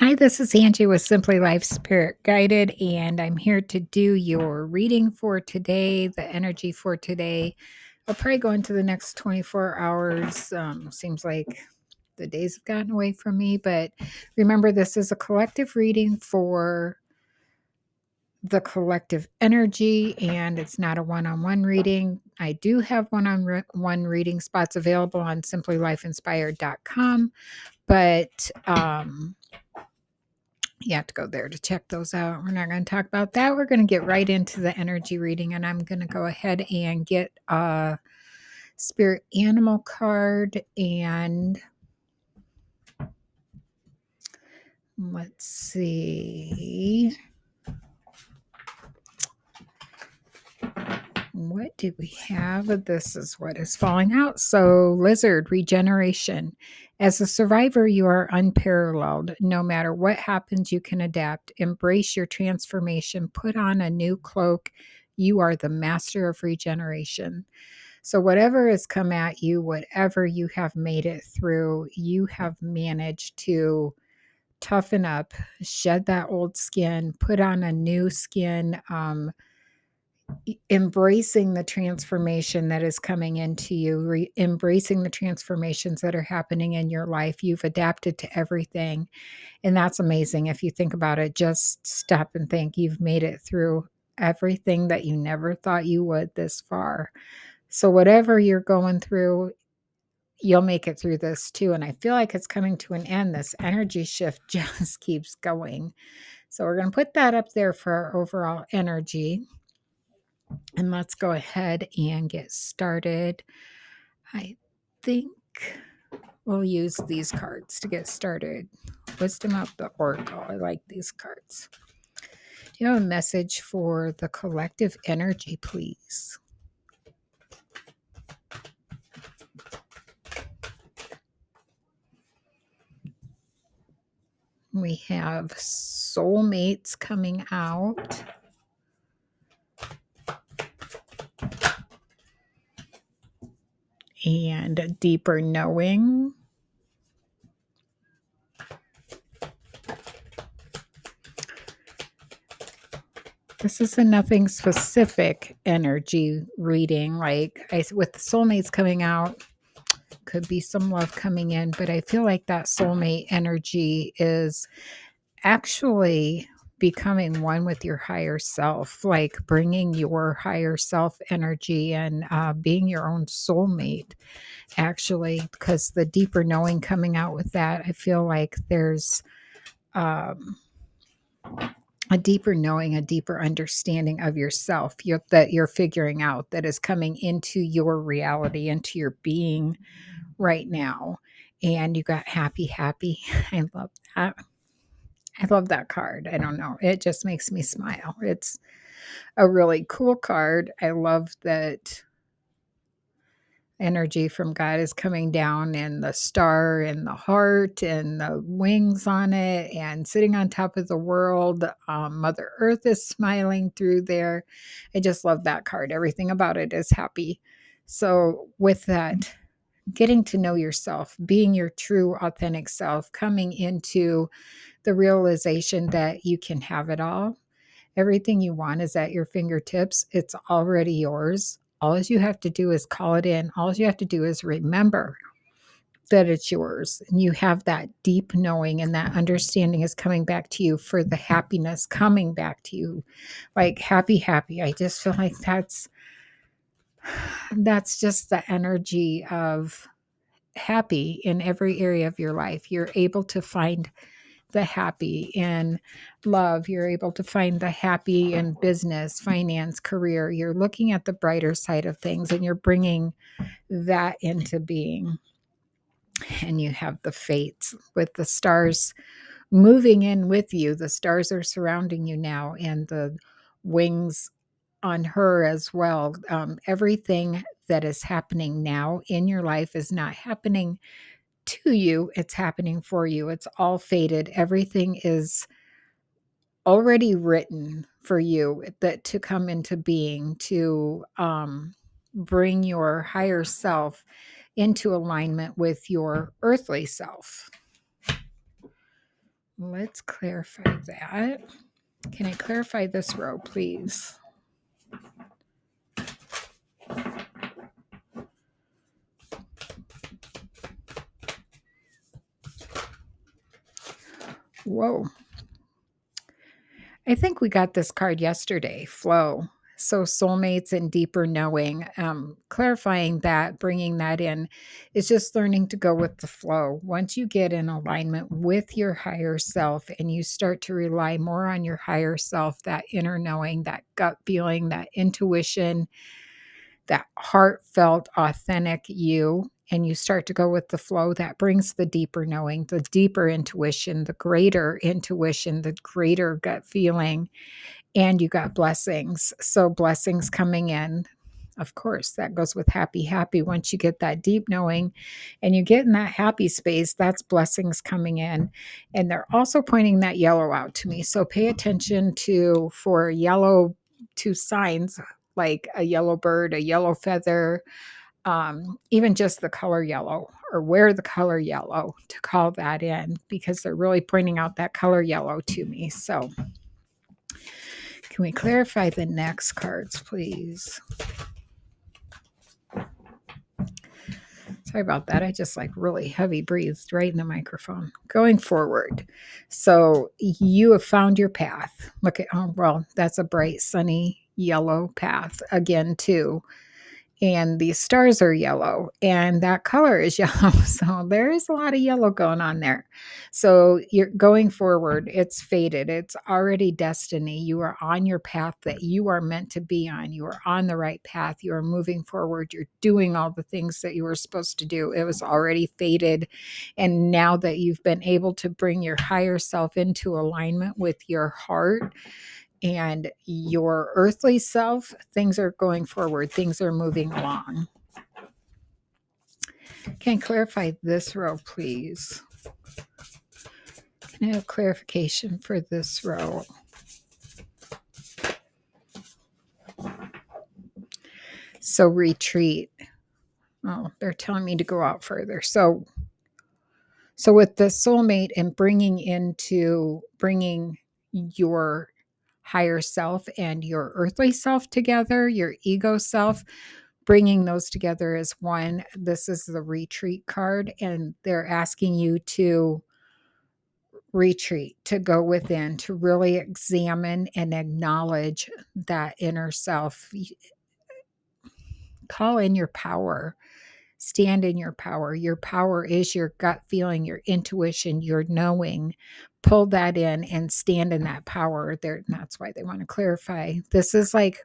Hi, this is Angie with Simply Life Spirit Guided, and I'm here to do your reading for today, the energy for today. I'll probably go into the next 24 hours. Seems like the days have gotten away from me, but remember, this is a collective reading for the collective energy, and it's not a one on one reading. I do have one on one reading spots available on simplylifeinspired.com, but you have to go there to check those out. We're not going to talk about that. We're going to get right into the energy reading, and I'm going to go ahead and get a spirit animal card. And let's see. What do we have? This is what is falling out. So, lizard regeneration. As a survivor, you are unparalleled. No matter what happens, you can adapt. Embrace your transformation. Put on a new cloak. You are the master of regeneration. So, whatever has come at you, whatever you have made it through, you have managed to toughen up, shed that old skin, put on a new skin. Embracing the transformation that is coming into you, embracing the transformations that are happening in your life. You've adapted to everything. And that's amazing. If you think about it, just stop and think you've made it through everything that you never thought you would this far. So, whatever you're going through, you'll make it through this too. And I feel like it's coming to an end. This energy shift just keeps going. So, we're going to put that up there for our overall energy. And let's go ahead and get started. I think we'll use these cards to get started. Wisdom of the Oracle. I like these cards. Do you have a message for the collective energy, please? We have soulmates coming out. And deeper knowing. This is a nothing specific energy reading. With the soulmates coming out, could be some love coming in, but I feel like that soulmate energy is actually becoming one with your higher self, like bringing your higher self energy and being your own soulmate, actually, because the deeper knowing coming out with that, I feel like there's um, a deeper knowing, a deeper understanding of yourself that you're figuring out that is coming into your reality, into your being right now. And you got happy, happy. I love that. I love that card. I don't know. It just makes me smile. It's a really cool card. I love that energy from God is coming down and the star and the heart and the wings on it and sitting on top of the world. Mother Earth is smiling through there. I just love that card. Everything about it is happy. So, with that, getting to know yourself, being your true, authentic self, coming into the realization that you can have it all. Everything you want is at your fingertips. It's already yours. All you have to do is call it in. All you have to do is remember that it's yours. And you have that deep knowing, and that understanding is coming back to you for the happiness coming back to you. Like happy, happy. I just feel like that's just the energy of happy in every area of your life. You're able to find the happy in love. You're able to find the happy in business, finance, career. You're looking at the brighter side of things and you're bringing that into being. And you have the fates with the stars moving in with you. The stars are surrounding you now, and the wings on her as well. Everything that is happening now in your life is not happening to you, it's happening for you. It's all fated. Everything is already written for you that to come into being, to bring your higher self into alignment with your earthly self. let's clarify that. Can I clarify this row, please? Whoa. I think we got this card yesterday, flow. So soulmates and deeper knowing, clarifying that, bringing that in is just learning to go with the flow. Once you get in alignment with your higher self and you start to rely more on your higher self, that inner knowing, that gut feeling, that intuition, that heartfelt, authentic you, and you start to go with the flow, that brings the deeper knowing, the deeper intuition, the greater intuition, the greater gut feeling, and you got blessings. So, blessings coming in. Of course, that goes with happy, happy. Once you get that deep knowing and you get in that happy space, that's blessings coming in. And they're also pointing that yellow out to me. So, pay attention to for yellow to signs like a yellow bird, a yellow feather, even just the color yellow or wear the color yellow to call that in because they're really pointing out that color yellow to me. So, can we clarify the next cards, please? Sorry about that. I just like really heavy breathed right in the microphone. Going forward. So you have found your path. Look at, oh, well, that's a bright, sunny yellow path again, too. And these stars are yellow and that color is yellow. So there is a lot of yellow going on there. So you're going forward. It's fated. It's already destiny. You are on your path that you are meant to be on. You are on the right path. You are moving forward. You're doing all the things that you were supposed to do. It was already fated. And now that you've been able to bring your higher self into alignment with your heart, and your earthly self, things are going forward, things are moving along. Can I clarify this row, please? Can I have clarification for this row? So retreat. Oh, they're telling me to go out further. So with the soulmate and bringing your higher self and your earthly self together, your ego self, bringing those together as one. This is the retreat card, and they're asking you to retreat, to go within, to really examine and acknowledge that inner self. Call in your power. Stand in your power. Your power is your gut feeling, your intuition, your knowing. Pull that in and stand in that power. There, that's why they want to clarify. This is like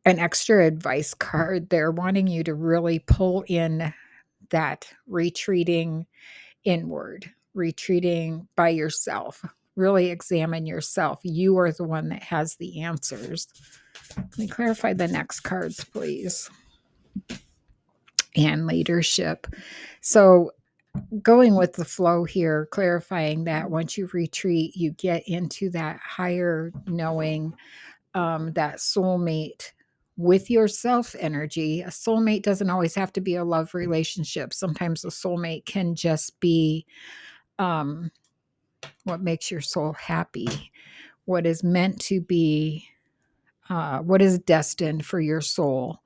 an extra advice card. They're wanting you to really pull in that retreating inward, retreating by yourself. Really examine yourself. You are the one that has the answers. Let me clarify the next cards, please. And leadership. So, going with the flow here, clarifying that once you retreat, you get into that higher knowing, that soulmate with yourself energy. A soulmate doesn't always have to be a love relationship. Sometimes a soulmate can just be what makes your soul happy, what is meant to be, what is destined for your soul.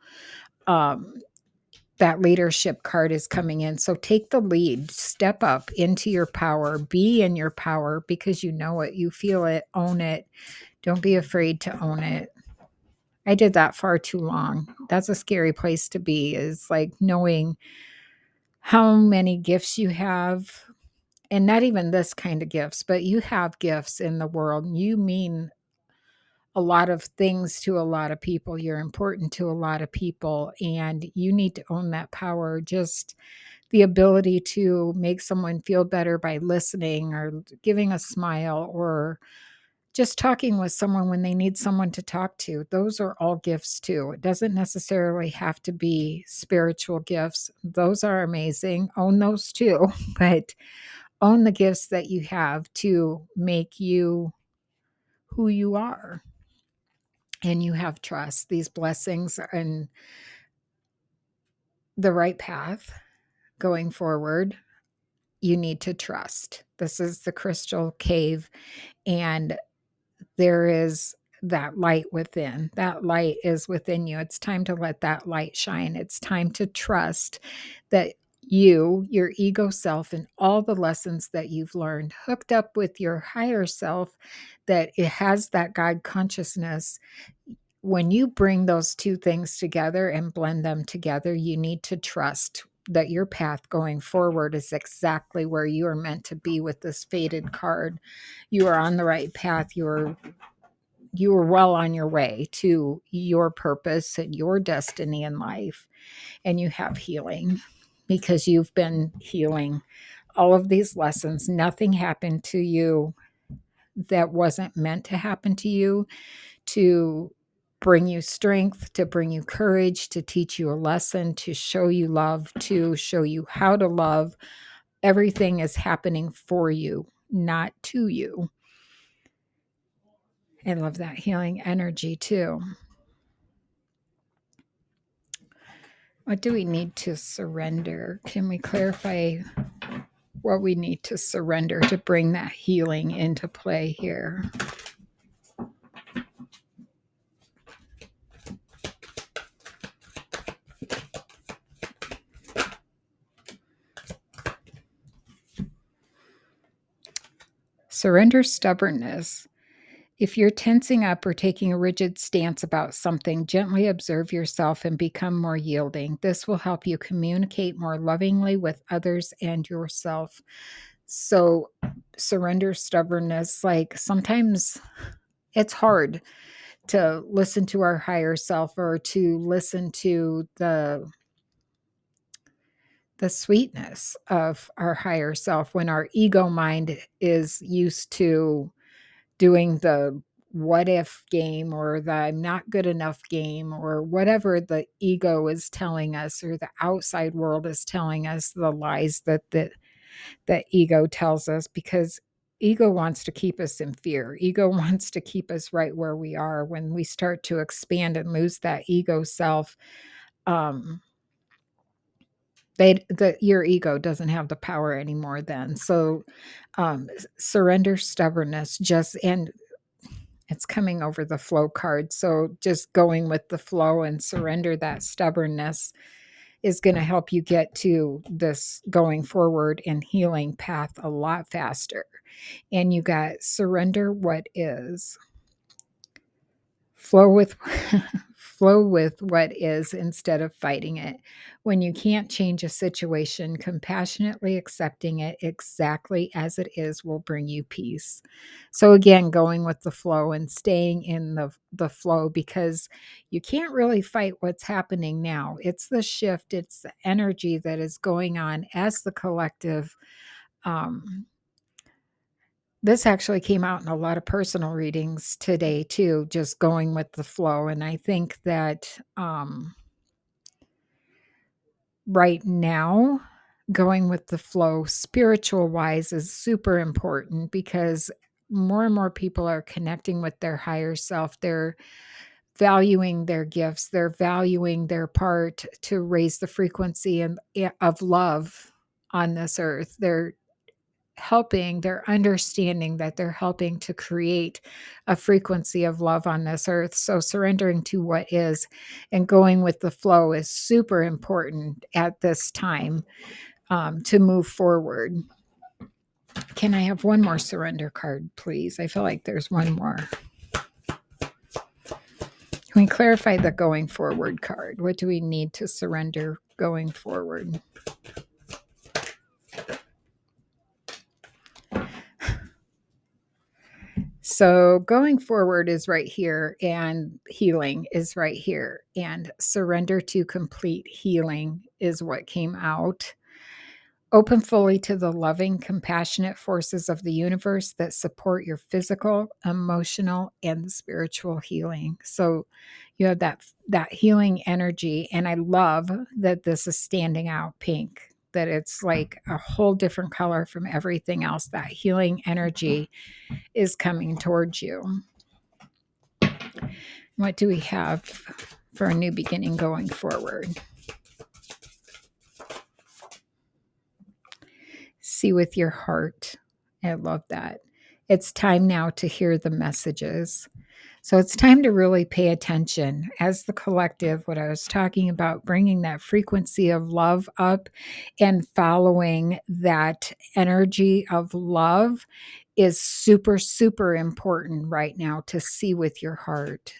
That leadership card is coming in. So take the lead, step up into your power, be in your power because you know it, you feel it, own it. Don't be afraid to own it. I did that far too long. That's a scary place to be, is like knowing how many gifts you have, and not even this kind of gifts, but you have gifts in the world. You mean a lot of things to a lot of people. You're important to a lot of people, and you need to own that power. Just the ability to make someone feel better by listening or giving a smile or just talking with someone when they need someone to talk to. Those are all gifts too. It doesn't necessarily have to be spiritual gifts. Those are amazing. Own those too, but own the gifts that you have to make you who you are. And you have trust. These blessings are in the right path going forward. you need to trust. This is the crystal cave, and there is that light within. That light is within you. It's time to let that light shine. It's time to trust that you, your ego self, and all the lessons that you've learned, hooked up with your higher self, that it has that God consciousness. When you bring those two things together and blend them together, you need to trust that your path going forward is exactly where you are meant to be with this faded card. You are on the right path. You are well on your way to your purpose and your destiny in life. And you have healing because you've been healing all of these lessons. Nothing happened to you that wasn't meant to happen to you, to bring you strength, to bring you courage, to teach you a lesson, to show you love, to show you how to love. Everything is happening for you, not to you. I love that healing energy too. What do we need to surrender? Can we clarify what we need to surrender to bring that healing into play here? Surrender stubbornness. If you're tensing up or taking a rigid stance about something, gently observe yourself and become more yielding. This will help you communicate more lovingly with others and yourself. So, surrender stubbornness. Like sometimes it's hard to listen to our higher self or to listen to the sweetness of our higher self when our ego mind is used to doing the what if game or the I'm not good enough game or whatever the ego is telling us or the outside world is telling us, the lies that ego tells us, because ego wants to keep us in fear. Ego wants to keep us right where we are. When we start to expand and lose that ego self, um your ego doesn't have the power anymore then. So surrender stubbornness, just, and it's coming over the flow card. So just going with the flow and surrender that stubbornness is going to help you get to this going forward and healing path a lot faster. And you got surrender what is. Flow with flow with what is instead of fighting it. When you can't change a situation, compassionately accepting it exactly as it is will bring you peace. So again, going with the flow and staying in the flow, because you can't really fight what's happening now. It's the shift, it's the energy that is going on as the collective. This actually came out in a lot of personal readings today too, just going with the flow. And I think that right now, going with the flow, spiritual wise, is super important because more and more people are connecting with their higher self. They're valuing their gifts, they're valuing their part to raise the frequency of love on this earth. They're understanding that they're helping to create a frequency of love on this earth. So surrendering to what is and going with the flow is super important at this time, to move forward. Can I have one more surrender card, please? I feel like there's one more. Can we clarify the going forward card? What do we need to surrender going forward? So going forward is right here, and healing is right here, and surrender to complete healing is what came out. Open fully to the loving, compassionate forces of the universe that support your physical, emotional, and spiritual healing. So you have that healing energy, and I love that this is standing out pink, that it's like a whole different color from everything else. That healing energy is coming towards you. What do we have for a new beginning going forward? See with your heart. I love that. It's time now to hear the messages. So it's time to really pay attention as the collective, what I was talking about, bringing that frequency of love up and following that energy of love is super, super important right now to see with your heart.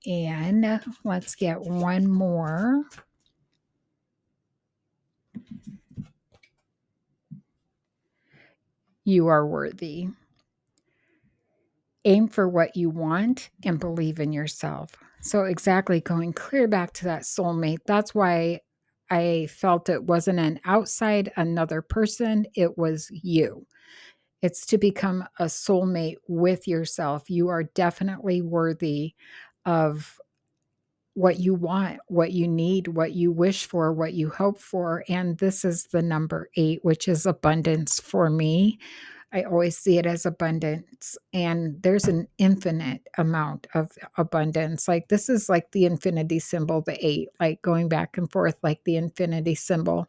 And let's get one more. You are worthy. Aim for what you want and believe in yourself. So, exactly, going clear back to that soulmate. That's why I felt it wasn't an outside another person, it was you. It's to become a soulmate with yourself. You are definitely worthy of what you want, what you need, what you wish for, what you hope for. And this is the number 8, which is abundance for me. I always see it as abundance, and there's an infinite amount of abundance. Like this is like the infinity symbol, the 8, like going back and forth like the infinity symbol.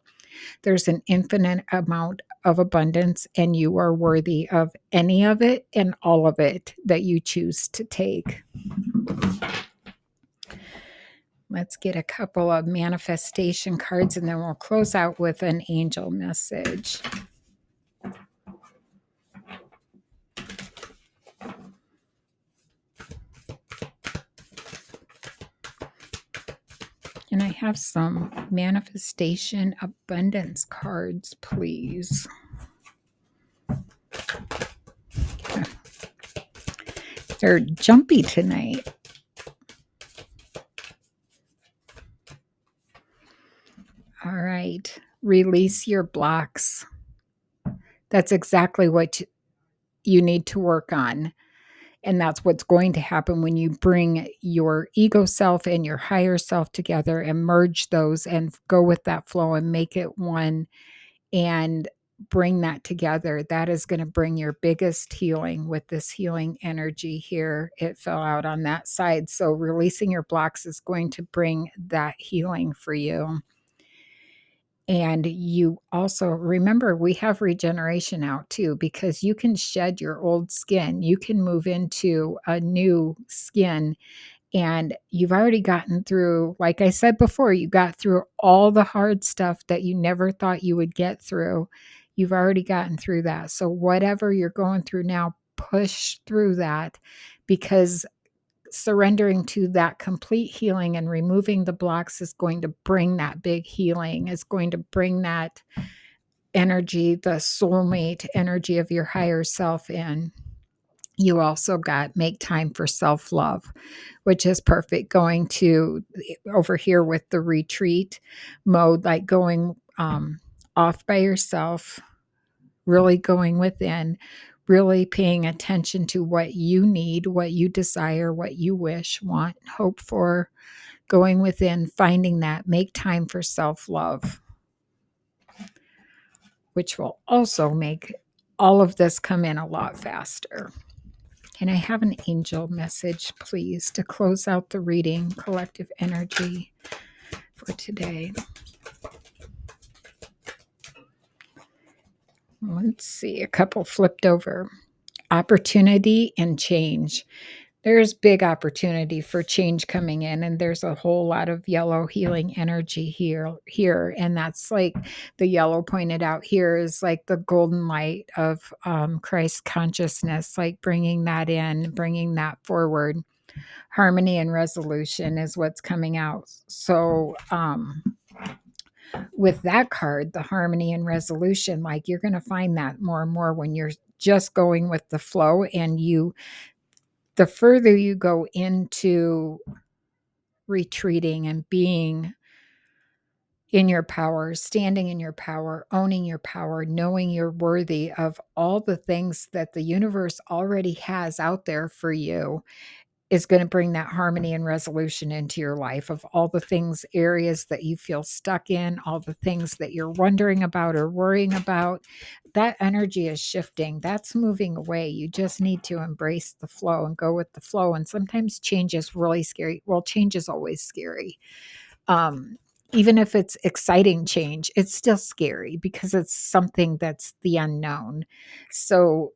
There's an infinite amount of abundance, and you are worthy of any of it and all of it that you choose to take. Let's get a couple of manifestation cards, and then we'll close out with an angel message. Can I have some manifestation abundance cards, please? They're jumpy tonight. All right. Release your blocks. That's exactly what you need to work on. And that's what's going to happen when you bring your ego self and your higher self together and merge those and go with that flow and make it one and bring that together. That is going to bring your biggest healing with this healing energy here. It fell out on that side. So releasing your blocks is going to bring that healing for you. And you also remember we have regeneration out too, because you can shed your old skin. You can move into a new skin. And you've already gotten through, like I said before, you got through all the hard stuff that you never thought you would get through. You've already gotten through that. So, whatever you're going through now, push through that, because surrendering to that complete healing and removing the blocks is going to bring that big healing, is going to bring that energy, the soulmate energy of your higher self in. You also got make time for self-love, which is perfect. Going to over here with the retreat mode, like going off by yourself, really going within, really paying attention to what you need, what you desire, what you wish, want, hope for, going within, finding that, make time for self-love, which will also make all of this come in a lot faster. Can I have an angel message, please, to close out the reading, collective energy for today? Let's see, a couple flipped over. Opportunity and change. There's big opportunity for change coming in, and there's a whole lot of yellow healing energy here. And that's like the yellow pointed out here is like the golden light of Christ consciousness, like bringing that in, bringing that forward. Harmony and resolution is what's coming out. So, with that card, the harmony and resolution, like you're going to find that more and more when you're just going with the flow, and the further you go into retreating and being in your power, standing in your power, owning your power, knowing you're worthy of all the things that the universe already has out there for you, is going to bring that harmony and resolution into your life of all the things, areas that you feel stuck in, all the things that you're wondering about or worrying about. That energy is shifting. That's moving away. You just need to embrace the flow and go with the flow. And sometimes change is really scary. Well, change is always scary. even if it's exciting change, it's still scary because it's something that's the unknown. So,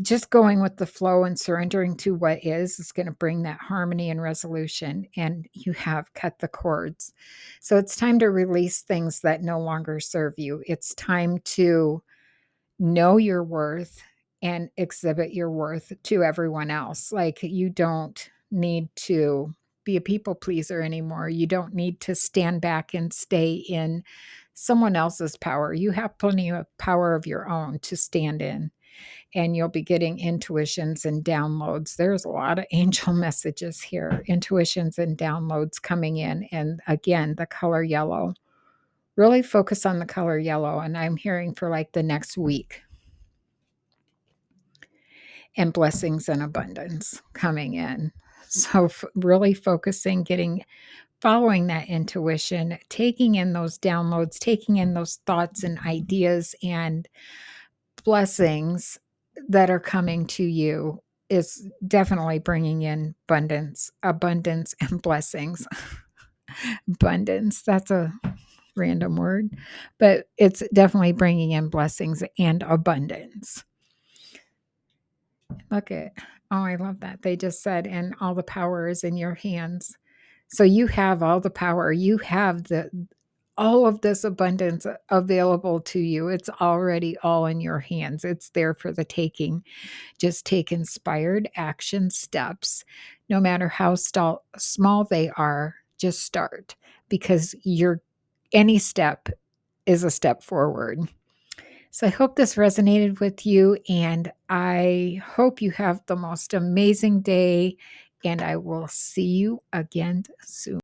just going with the flow and surrendering to what is going to bring that harmony and resolution. And you have cut the cords. So it's time to release things that no longer serve you. It's time to know your worth and exhibit your worth to everyone else. Like, you don't need to be a people pleaser anymore. You don't need to stand back and stay in someone else's power. You have plenty of power of your own to stand in, and you'll be getting intuitions and downloads. There's a lot of angel messages here, intuitions and downloads coming in. And again, the color yellow. Really focus on the color yellow. And I'm hearing for like the next week. And blessings and abundance coming in. So, really focusing, following that intuition, taking in those downloads, taking in those thoughts and ideas and blessings that are coming to you is definitely bringing in abundance and blessings. Abundance, that's a random word, but it's definitely bringing in blessings and abundance. Look at, oh, I love that. They just said, and all the power is in your hands. So you have all the power. You have all of this abundance available to you. It's already all in your hands. It's there for the taking. Just take inspired action steps, no matter how small they are. Just start, because any step is a step forward. So I hope this resonated with you, and I hope you have the most amazing day, and I will see you again soon.